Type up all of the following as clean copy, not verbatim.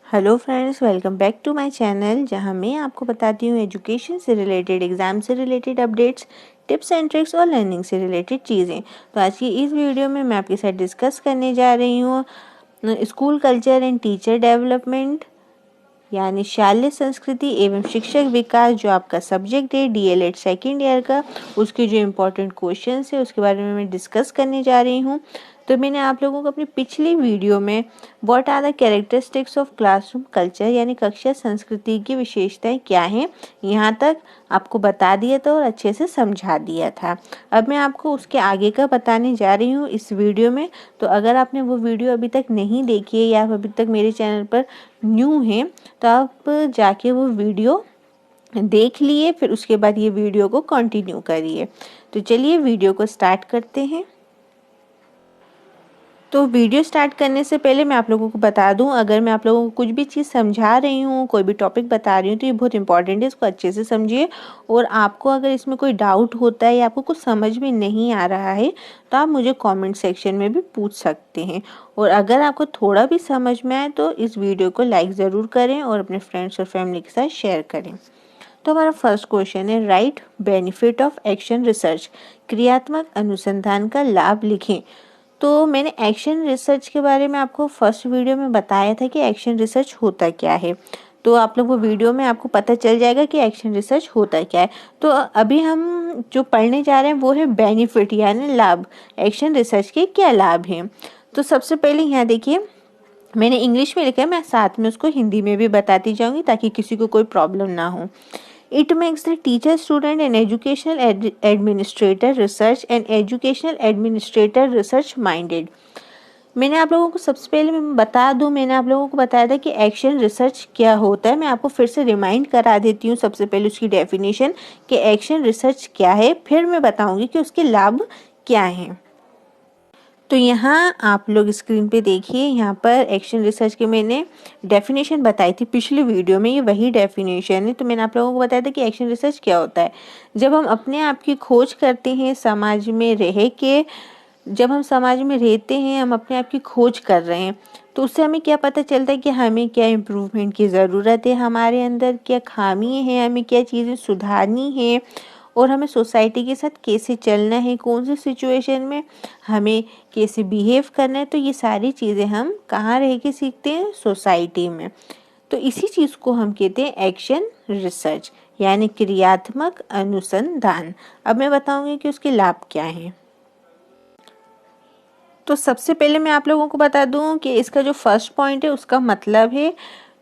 Hello friends, welcome back to my channel जहां मैं आपको बताती हूँ एजुकेशन से रिलेटेड, एग्ज़ाम से related updates, tips and tricks और लर्निंग से रिलेटेड चीज़ें। तो आज की इस वीडियो में मैं आपके साथ डिस्कस करने जा रही हूँ school culture and teacher development, यानी शालेय संस्कृति एवं शिक्षक विकास, जो आपका सब्जेक्ट है डीएलएड सेकेंड ईयर का, उसके जो इम्पोर्टेंट क्वेश्चंस है उसके बारे में मैं डिस्कस करने जा रही हूँ। तो मैंने आप लोगों को अपनी पिछली वीडियो में what are the characteristics of classroom culture, यानी कक्षा संस्कृति की विशेषताएं क्या हैं, यहाँ तक आपको बता दिया था और अच्छे से समझा दिया था। अब मैं आपको उसके आगे का बताने जा रही हूँ इस वीडियो में। तो अगर आपने वो वीडियो अभी तक नहीं देखी है या आप अभी तक मेरे चैनल पर न्यू हैं तो आप जाके वो वीडियो देख लिए, फिर उसके बाद ये वीडियो को कंटिन्यू करिए। तो चलिए वीडियो को स्टार्ट करते हैं। तो वीडियो स्टार्ट करने से पहले मैं आप लोगों को बता दूं, अगर मैं आप लोगों को कुछ भी चीज़ समझा रही हूं, कोई भी टॉपिक बता रही हूं, तो ये बहुत इंपॉर्टेंट है, इसको अच्छे से समझिए। और आपको अगर इसमें कोई डाउट होता है या आपको कुछ समझ में नहीं आ रहा है तो आप मुझे कमेंट सेक्शन में भी पूछ सकते हैं। और अगर आपको थोड़ा भी समझ में आए तो इस वीडियो को लाइक ज़रूर करें और अपने फ्रेंड्स और फैमिली के साथ शेयर करें। तो हमारा फर्स्ट क्वेश्चन है, right benefit of action research, क्रियात्मक अनुसंधान का लाभ लिखें। तो मैंने एक्शन रिसर्च के बारे में आपको फर्स्ट वीडियो में बताया था कि एक्शन रिसर्च होता क्या है। तो आप लोग वो वीडियो में आपको पता चल जाएगा कि एक्शन रिसर्च होता क्या है। तो अभी हम जो पढ़ने जा रहे हैं वो है बेनिफिट, यानी लाभ। एक्शन रिसर्च के क्या लाभ हैं? तो सबसे पहले यहाँ देखिए, मैंने इंग्लिश में लिखा है, मैं साथ में उसको हिंदी में भी बताती जाऊंगी ताकि किसी को कोई प्रॉब्लम ना हो। It makes the teacher, student and educational administrator research and educational administrator research minded। मैंने आप लोगों को सबसे पहले मैं बता दूं, मैंने आप लोगों को बताया था कि एक्शन रिसर्च क्या होता है। मैं आपको फिर से रिमाइंड करा देती हूँ सबसे पहले उसकी डेफिनेशन कि एक्शन रिसर्च क्या है, फिर मैं बताऊंगी कि उसके लाभ क्या हैं। तो यहाँ आप लोग स्क्रीन पे देखिए, यहाँ पर एक्शन रिसर्च के मैंने डेफिनेशन बताई थी पिछली वीडियो में, ये वही डेफिनेशन है। तो मैंने आप लोगों को बताया था कि एक्शन रिसर्च क्या होता है। जब हम अपने आप की खोज करते हैं समाज में रह के, जब हम समाज में रहते हैं, हम अपने आप की खोज कर रहे हैं, तो उससे हमें क्या पता चलता है कि हमें क्या इम्प्रूवमेंट की ज़रूरत है, हमारे अंदर क्या खामी है, हमें क्या चीज़ें सुधारनी है और हमें सोसाइटी के साथ कैसे चलना है, कौन सी सिचुएशन में हमें कैसे बिहेव करना है। तो ये सारी चीज़ें हम कहाँ रह के सीखते हैं? सोसाइटी में। तो इसी चीज़ को हम कहते हैं एक्शन रिसर्च, यानी क्रियात्मक अनुसंधान। अब मैं बताऊंगी कि उसके लाभ क्या हैं। तो सबसे पहले मैं आप लोगों को बता दूं कि इसका जो फर्स्ट पॉइंट है उसका मतलब है,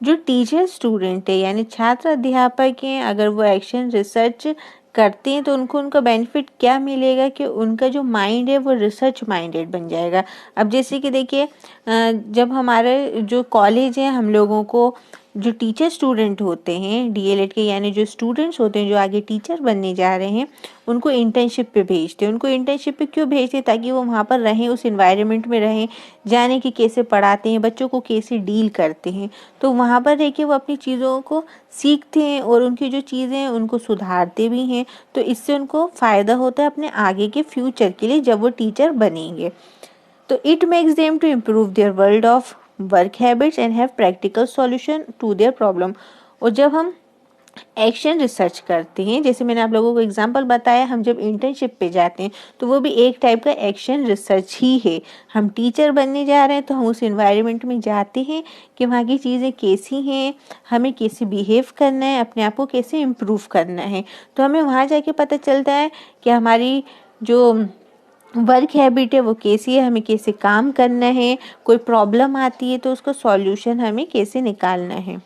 जो टीचर स्टूडेंट है यानी छात्र अध्यापक हैं, अगर वो एक्शन रिसर्च करते हैं तो उनको उनका बेनिफिट क्या मिलेगा कि उनका जो माइंड है वो रिसर्च माइंडेड बन जाएगा। अब जैसे कि देखिए, जब हमारे जो कॉलेज है, हम लोगों को जो टीचर स्टूडेंट होते हैं डीएलएड के, यानी जो स्टूडेंट्स होते हैं जो आगे टीचर बनने जा रहे हैं, उनको इंटर्नशिप पे भेजते हैं। उनको इंटर्नशिप पे क्यों भेजते हैं? ताकि वो वहाँ पर रहें, उस इन्वायरमेंट में रहें, जाने कि कैसे पढ़ाते हैं, बच्चों को कैसे डील करते हैं। तो वहाँ पर रह के वो अपनी चीज़ों को सीखते हैं और उनकी जो चीज़ें हैं उनको सुधारते भी हैं। तो इससे उनको फ़ायदा होता है अपने आगे के फ्यूचर के लिए जब वो टीचर बनेंगे। तो it makes them to improve their world of work habits and have practical solution to their problem. और जब हम एक्शन रिसर्च करते हैं, जैसे मैंने आप लोगों को एग्जांपल बताया, हम जब इंटर्नशिप पे जाते हैं तो वो भी एक टाइप का एक्शन रिसर्च ही है। हम टीचर बनने जा रहे हैं तो हम उस एनवायरनमेंट में जाते हैं कि वहाँ की चीज़ें कैसी हैं, हमें कैसे बिहेव करना है, अपने आप को कैसे इम्प्रूव करना है। तो हमें वहाँ जाके पता चलता है कि हमारी जो वर्क हैबिट है वो कैसी है, हमें कैसे काम करना है, कोई प्रॉब्लम आती है तो उसका सॉल्यूशन हमें कैसे निकालना है।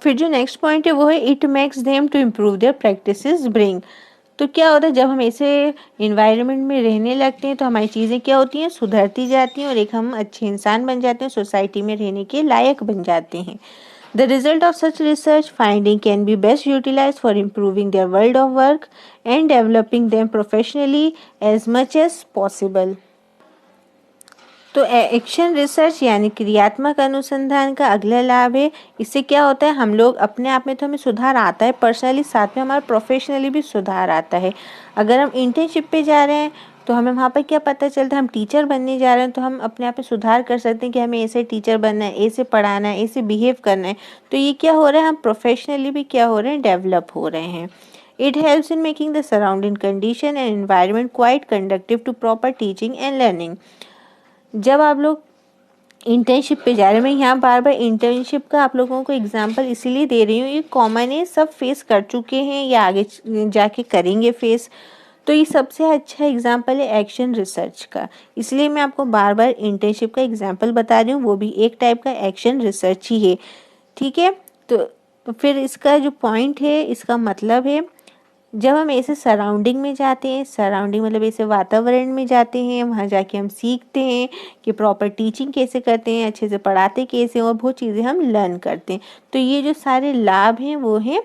फिर जो नेक्स्ट पॉइंट है वो है, it makes them to improve their practices bring. तो क्या होता है, जब हम ऐसे इन्वायरमेंट में रहने लगते हैं तो हमारी चीज़ें क्या होती हैं? सुधरती जाती हैं और एक हम अच्छे इंसान बन जाते हैं, सोसाइटी में रहने के लायक बन जाते हैं। The result of such research finding can be best utilized for improving their world of work and developing them professionally as much as possible। तो एक्शन रिसर्च यानी क्रियात्मक अनुसंधान का अगला लाभ है, इससे क्या होता है, हम लोग अपने आप में तो हमें सुधार आता है पर्सनली, साथ में हमारा प्रोफेशनली भी सुधार आता है। अगर हम इंटर्नशिप पे जा रहे हैं तो हमें वहाँ पर क्या पता चलता है, हम टीचर बनने जा रहे हैं तो हम अपने आप में सुधार कर सकते हैं कि हमें ऐसे टीचर बनना है, ऐसे पढ़ाना है, ऐसे बिहेव करना है। तो ये क्या हो रहा है, हम प्रोफेशनली भी क्या हो रहे हैं, डेवलप हो रहे हैं। It helps in making the surrounding condition and environment quite conductive to proper teaching and learning. जब आप लोग इंटर्नशिप पे जा रहे हैं, मैं यहाँ बार बार इंटर्नशिप का आप लोगों को एग्जांपल इसीलिए दे रही हूँ, ये कॉमन है, सब फेस कर चुके हैं या आगे जाके करेंगे फेस। तो ये सबसे अच्छा एग्जांपल है एक्शन रिसर्च का, इसलिए मैं आपको बार बार इंटर्नशिप का एग्जांपल बता रही हूँ, वो भी एक टाइप का एक्शन रिसर्च ही है। ठीक है, तो फिर इसका जो पॉइंट है, इसका मतलब है जब हम ऐसे सराउंडिंग में जाते हैं, सराउंडिंग मतलब ऐसे वातावरण में जाते हैं, वहाँ जाके हम सीखते हैं कि प्रॉपर टीचिंग कैसे करते हैं, अच्छे से पढ़ाते कैसे हैं, और बहुत चीज़ें हम लर्न करते हैं। तो ये जो सारे लाभ हैं वो हैं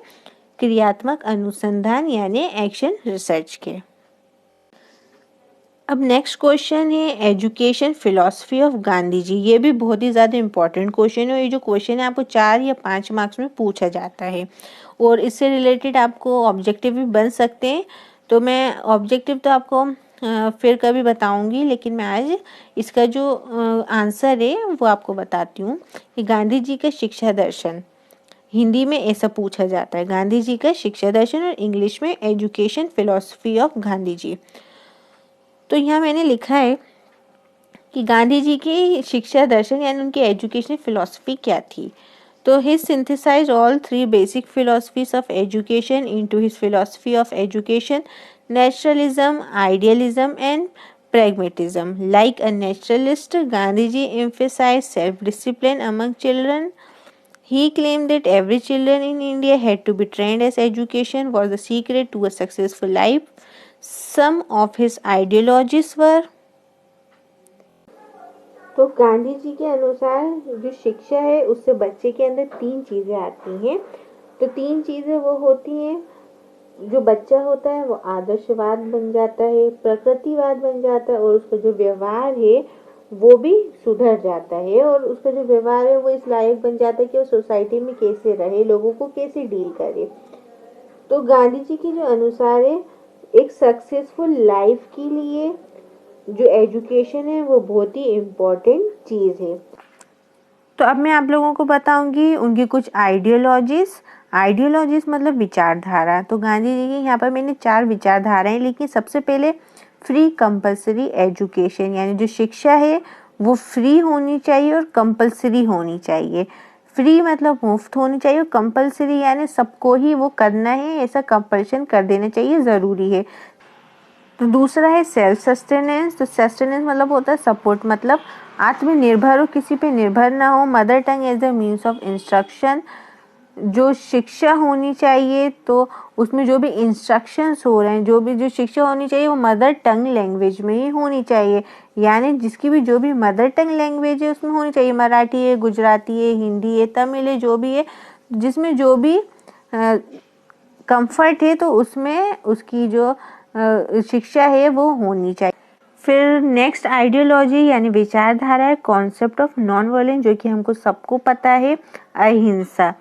क्रियात्मक अनुसंधान यानी एक्शन रिसर्च के। अब नेक्स्ट क्वेश्चन है education philosophy of Gandhi ji. ये भी बहुत ही ज़्यादा इंपॉर्टेंट क्वेश्चन है, और ये जो क्वेश्चन है आपको 4 या 5 मार्क्स में पूछा जाता है, और इससे रिलेटेड आपको ऑब्जेक्टिव भी बन सकते हैं। तो मैं ऑब्जेक्टिव तो आपको फिर कभी बताऊंगी, लेकिन मैं आज इसका जो आंसर है वो आपको बताती हूँ कि गांधी जी का शिक्षा दर्शन, हिंदी में ऐसा पूछा जाता है, गांधी जी का शिक्षा दर्शन, और इंग्लिश में education philosophy of Gandhi ji. तो यहाँ मैंने लिखा है कि गांधी जी की शिक्षा दर्शन यानी उनकी एजुकेशनल फिलॉसफी क्या थी। तो he synthesize all 3 basic philosophies of education into his philosophy of education, naturalism, idealism and pragmatism. Like a naturalist, Gandhiji emphasized self-discipline among children. He claimed that every children in India had to be trained as education was the secret to a successful life. Some of his ideologies were, तो गांधी जी के अनुसार जो शिक्षा है उससे बच्चे के अंदर 3 चीज़ें आती हैं। तो 3 चीज़ें वो होती हैं, जो बच्चा होता है वो आदर्शवाद बन जाता है, प्रकृतिवाद बन जाता है, और उसका जो व्यवहार है वो भी सुधर जाता है, और उसका जो व्यवहार है वो इस लायक बन जाता है कि वो सोसाइटी में कैसे रहे, लोगों को कैसे डील करे। तो गांधी जी के जो अनुसार है, एक सक्सेसफुल लाइफ के लिए जो एजुकेशन है वो बहुत ही इम्पोर्टेंट चीज़ है। तो अब मैं आप लोगों को बताऊंगी उनकी कुछ आइडियोलॉजीज मतलब विचारधारा। तो गांधी जी की यहाँ पर मैंने 4 विचारधाराएं लिखी। सबसे पहले फ्री कंपलसरी एजुकेशन, यानी जो शिक्षा है वो फ्री होनी चाहिए और कंपलसरी होनी चाहिए। फ्री मतलब मुफ्त होनी चाहिए, और कंपलसरी यानी सबको ही वो करना है, ऐसा कंपल्शन कर देना चाहिए, ज़रूरी है। तो दूसरा है सेल्फ सस्टेनेंस। तो सस्टेनेंस मतलब होता है सपोर्ट, मतलब आत्मनिर्भर हो, किसी पे निर्भर ना हो। Mother tongue as the means of instruction, जो शिक्षा होनी चाहिए तो उसमें जो भी इंस्ट्रक्शंस हो रहे हैं, जो भी जो शिक्षा होनी चाहिए वो मदर टंग लैंग्वेज में ही होनी चाहिए, यानी जिसकी भी जो भी मदर टंग लैंग्वेज है उसमें होनी चाहिए। मराठी है, गुजराती है, हिंदी है, तमिल है, जो भी है, जिसमें जो भी कंफर्ट है तो उसमें उसकी जो शिक्षा है वो होनी चाहिए। फिर नेक्स्ट आइडियोलॉजी यानी विचारधारा है कॉन्सेप्ट ऑफ नॉन वायलेंस, जो कि हमको सबको पता है, अहिंसा।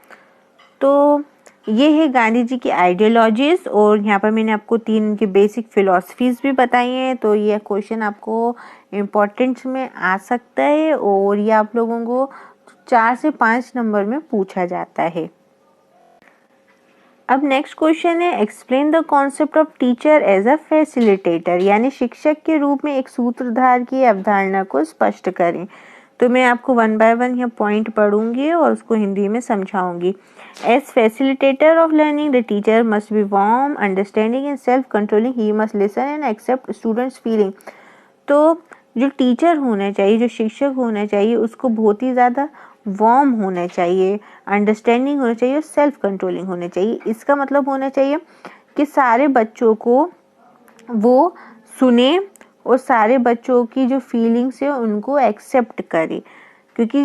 तो ये है गांधी जी की आइडियोलॉजीज, और यहाँ पर मैंने आपको 3 की बेसिक फिलॉसफीज भी बताई हैं। तो ये क्वेश्चन आपको इम्पोर्टेंस में आ सकता है, और ये आप लोगों को 4 से 5 नंबर में पूछा जाता है। अब नेक्स्ट क्वेश्चन है explain the concept of teacher as a facilitator, यानी शिक्षक के रूप में एक सूत्रधार की अवधारणा को स्पष्ट करें। तो मैं आपको 1 बाय 1 यहाँ पॉइंट पढ़ूंगी और उसको हिंदी में समझाऊंगी। As facilitator of learning the teacher must be warm, understanding and self controlling, he must listen and accept students feeling. तो जो टीचर होना चाहिए, जो शिक्षक होना चाहिए, उसको बहुत ही ज़्यादा वार्म होना चाहिए, अंडरस्टैंडिंग होना चाहिए, सेल्फ कंट्रोलिंग होना चाहिए। इसका मतलब होना चाहिए कि सारे बच्चों को वो सुने और सारे बच्चों की जो फीलिंग्स है उनको एक्सेप्ट करे, क्योंकि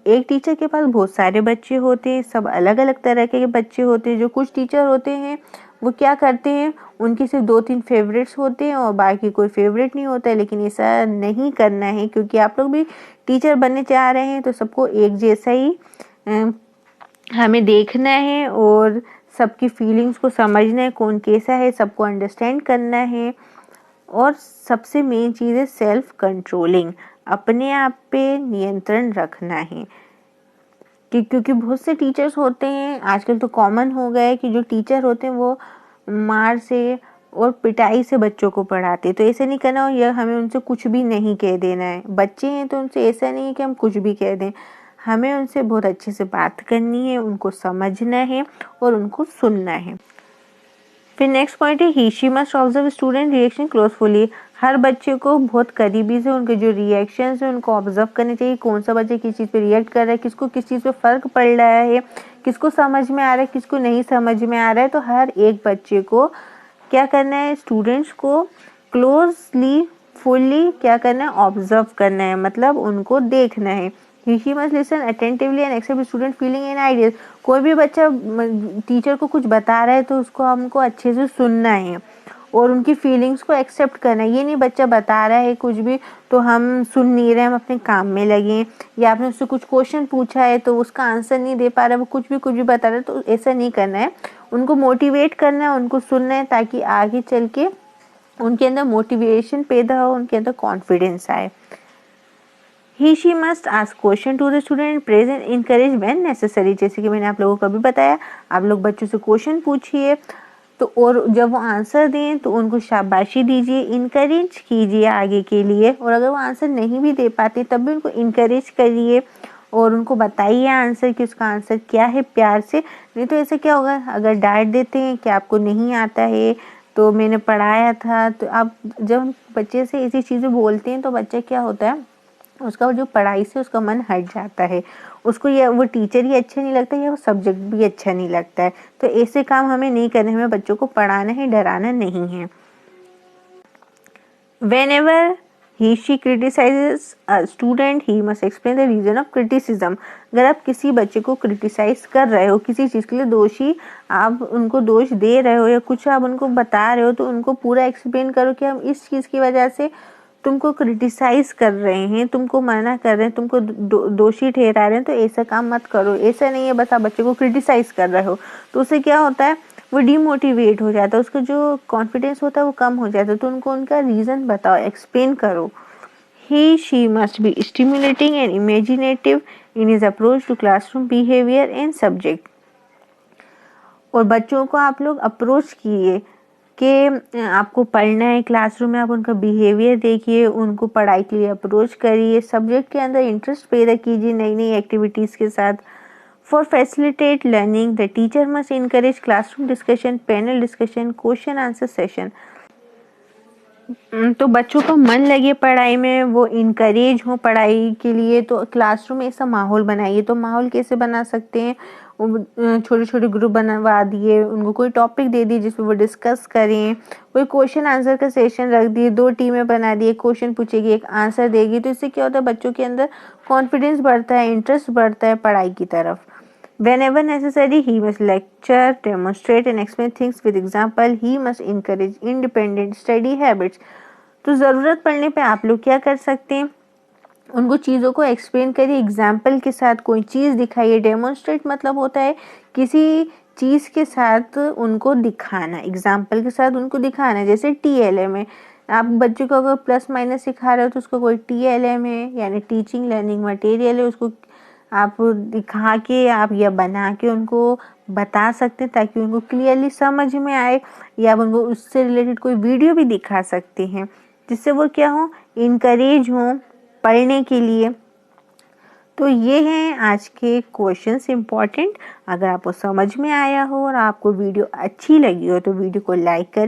एक टीचर के पास बहुत सारे बच्चे होते हैं, सब अलग अलग तरह के बच्चे होते हैं। जो कुछ टीचर होते हैं वो क्या करते हैं, उनके सिर्फ 2-3 फेवरेट्स होते हैं और बाकी कोई फेवरेट नहीं होता है, लेकिन ऐसा नहीं करना है, क्योंकि आप लोग भी टीचर बनने चाह रहे हैं तो सबको एक जैसा ही हमें देखना है और सबकी फीलिंग्स को समझना है, कौन कैसा है, सबको अंडरस्टैंड करना है। और सबसे मेन चीज़ है सेल्फ कंट्रोलिंग, अपने आप पे नियंत्रण रखना है। क्योंकि बहुत से टीचर्स होते हैं, आजकल तो कॉमन हो गया है कि जो टीचर होते हैं वो मार से और पिटाई से बच्चों को पढ़ाते, तो ऐसे नहीं करना। या हमें उनसे कुछ भी नहीं कह देना है, बच्चे हैं तो उनसे ऐसा नहीं है कि हम कुछ भी कह दें, हमें उनसे बहुत अच्छे से बात करनी है, उनको समझना है और उनको सुनना है। फिर नेक्स्ट पॉइंट है he she must observe student reaction closefully. हर बच्चे को बहुत करीबी से उनके जो रिएक्शंस हैं उनको ऑब्जर्व करने चाहिए, कौन सा बच्चा किस चीज़ पे रिएक्ट कर रहा है, किसको किस चीज़ पे फ़र्क पड़ रहा है, किसको समझ में आ रहा है, किसको नहीं समझ में आ रहा है। तो हर एक बच्चे को क्या करना है, स्टूडेंट्स को क्लोजली फुल्ली क्या करना है, ऑब्जर्व करना है, मतलब उनको देखना है। He must listen attentively and accept student feeling and ideas. कोई भी बच्चा टीचर को कुछ बता रहा है तो उसको हमको अच्छे से सुनना है और उनकी फीलिंग्स को एक्सेप्ट करना है। ये नहीं बच्चा बता रहा है कुछ भी तो हम सुन नहीं रहे, हम अपने काम में लगे, या आपने उससे कुछ क्वेश्चन पूछा है तो उसका आंसर नहीं दे पा रहा, वो कुछ भी बता रहा है, तो ऐसा नहीं करना है। उनको मोटिवेट करना है, उनको सुनना है, ताकि आगे चल के उनके अंदर मोटिवेशन पैदा हो, उनके अंदर कॉन्फिडेंस आए। He she must ask question to the student, praise and encourage when necessary. जैसे कि मैंने आप लोगों को अभी बताया, आप लोग बच्चों से क्वेश्चन पूछिए तो और जब वो आंसर दें तो उनको शाबाशी दीजिए, इनकरेज कीजिए आगे के लिए। और अगर वो आंसर नहीं भी दे पाते तब भी उनको इनकरेज करिए और उनको बताइए आंसर कि उसका आंसर क्या है प्यार से। नहीं तो ऐसे क्या होगा, अगर डांट देते हैं कि आपको नहीं आता है तो मैंने पढ़ाया था, तो आप जब हम बच्चे से ऐसी चीज़ें बोलते हैं तो बच्चा क्या होता है, उसका जो पढ़ाई से उसका मन हट जाता है, उसको या वो टीचर ही अच्छा नहीं लगता या वो सब्जेक्ट भी अच्छा नहीं लगता है। तो ऐसे काम हमें नहीं करने, हमें बच्चों को पढ़ाना है, डराना नहीं है। Whenever he she criticizes a student, he must explain the reason of criticism. अगर आप किसी बच्चे को क्रिटिसाइज कर रहे हो, किसी चीज़ के लिए दोषी आप उनको दोष दे रहे हो या कुछ आप उनको बता रहे हो, तो उनको पूरा एक्सप्लेन करो कि हम इस चीज़ की वजह से तुमको क्रिटिसाइज कर रहे हैं, तुमको मना कर रहे हैं, तुमको दोषी ठहरा रहे हैं, तो ऐसा काम मत करो। ऐसा नहीं है बस आप बच्चे को क्रिटिसाइज कर रहे हो, तो उससे क्या होता है, वो डिमोटिवेट हो जाता है, उसका जो कॉन्फिडेंस होता है वो कम हो जाता है। तो उनको उनका रीज़न बताओ, एक्सप्लेन करो। He she must be stimulating and imaginative in his approach to classroom behaviour and subject. और बच्चों को आप लोग अप्रोच किए कि आपको पढ़ना है क्लासरूम में, आप उनका बिहेवियर देखिए, उनको पढ़ाई के लिए अप्रोच करिए, सब्जेक्ट के अंदर इंटरेस्ट पैदा कीजिए नई नई एक्टिविटीज़ के साथ। For facilitate learning the teacher must encourage classroom discussion, panel discussion, question answer session. तो बच्चों का मन लगे पढ़ाई में, वो इनकरेज हो पढ़ाई के लिए, तो क्लासरूम में ऐसा माहौल बनाइए। तो माहौल कैसे बना सकते हैं, छोटे छोटे ग्रुप बनवा दिए, उनको कोई टॉपिक दे दिए जिसपे वो डिस्कस करें, कोई क्वेश्चन आंसर का सेशन रख दिए, 2 टीमें बना दिए, क्वेश्चन पूछेगी, एक आंसर देगी। तो इससे क्या होता है, बच्चों के अंदर कॉन्फिडेंस बढ़ता है, इंटरेस्ट बढ़ता है पढ़ाई की तरफ। Whenever necessary, he must lecture, demonstrate and explain things with example. He must encourage independent study habits. तो ज़रूरत पड़ने पे आप लोग क्या कर सकते हैं, उनको चीज़ों को एक्सप्लेन करिए, एग्जाम्पल के साथ कोई चीज़ दिखाइए। डेमोन्स्ट्रेट मतलब होता है किसी चीज़ के साथ उनको दिखाना, एग्जाम्पल के साथ उनको दिखाना। जैसे TLM है, आप बच्चे को अगर प्लस माइनस सिखा रहे हो तो उसको कोई TLM है यानी टीचिंग लर्निंग मटेरियल है, उसको आप दिखा के आप या बना के उनको बता सकते हैं ताकि उनको क्लियरली समझ में आए, या आप उनको उससे रिलेटेड कोई वीडियो भी दिखा सकते हैं जिससे वो क्या हो, इनकरेज हो पढ़ने के लिए। तो ये हैं आज के क्वेश्चंस इम्पॉर्टेंट। अगर आपको समझ में आया हो और आपको वीडियो अच्छी लगी हो तो वीडियो को लाइक करें।